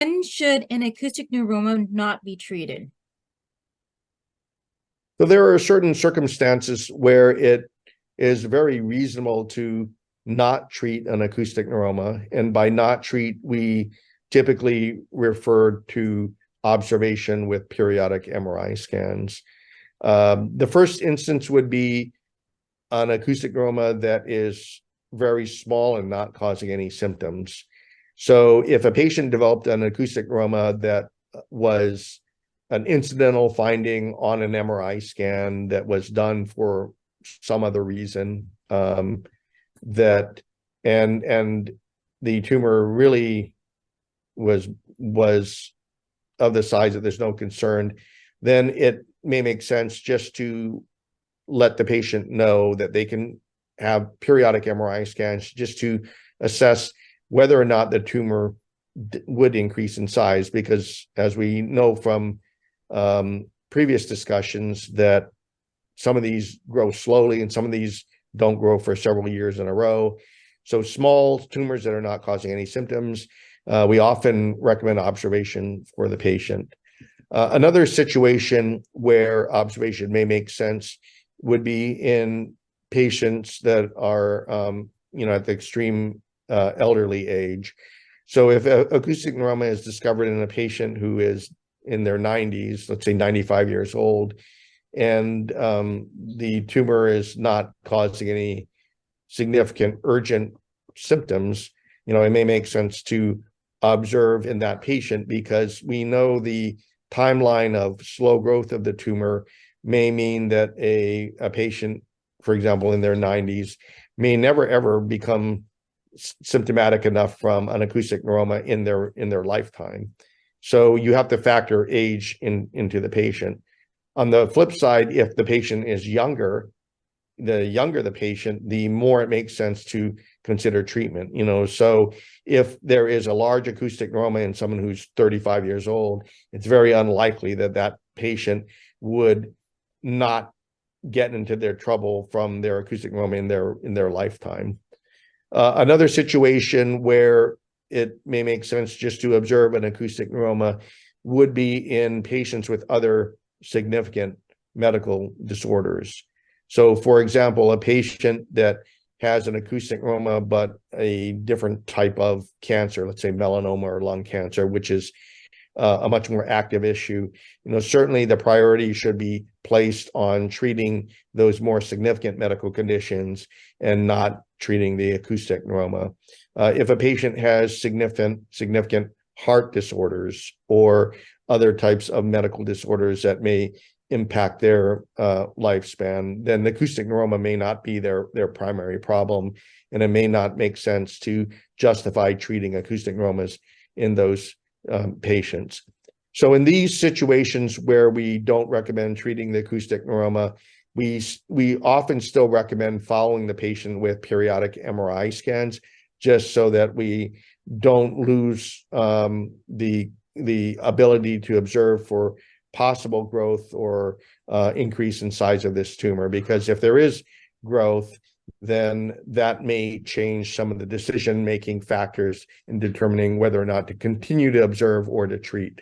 When should an acoustic neuroma not be treated? So there are certain circumstances where it is very reasonable to not treat an acoustic neuroma. And by not treat, we typically refer to observation with periodic MRI scans. The first instance would be an acoustic neuroma that is very small and not causing any symptoms. So if a patient developed an acoustic neuroma that was an incidental finding on an MRI scan that was done for some other reason, that and the tumor really was of the size that there's no concern, then it may make sense just to let the patient know that they can have periodic MRI scans just to assess whether or not the tumor would increase in size, because as we know from previous discussions, that some of these grow slowly and some of these don't grow for several years in a row. So small tumors that are not causing any symptoms, we often recommend observation for the patient. Another situation where observation may make sense would be in patients that are, at the extreme elderly age. So if acoustic neuroma is discovered in a patient who is in their 90s, let's say 95 years old, and the tumor is not causing any significant urgent symptoms, it may make sense to observe in that patient, because we know the timeline of slow growth of the tumor may mean that a patient, for example, in their 90s, may never ever become symptomatic enough from an acoustic neuroma in their lifetime. So you have to factor age into the patient. On the flip side, if the patient is younger, the younger the patient, the more it makes sense to consider treatment. So if there is a large acoustic neuroma in someone who's 35 years old, it's very unlikely that that patient would not get into their trouble from their acoustic neuroma in their lifetime. Another situation where it may make sense just to observe an acoustic neuroma would be in patients with other significant medical disorders. So, for example, a patient that has an acoustic neuroma but a different type of cancer, let's say melanoma or lung cancer, which is a much more active issue, certainly the priority should be placed on treating those more significant medical conditions and not treating the acoustic neuroma. If a patient has significant heart disorders or other types of medical disorders that may impact their lifespan, then the acoustic neuroma may not be their primary problem, and it may not make sense to justify treating acoustic neuromas in those patients. So in these situations where we don't recommend treating the acoustic neuroma, we often still recommend following the patient with periodic MRI scans, just so that we don't lose the ability to observe for possible growth or increase in size of this tumor. Because if there is growth, then that may change some of the decision-making factors in determining whether or not to continue to observe or to treat.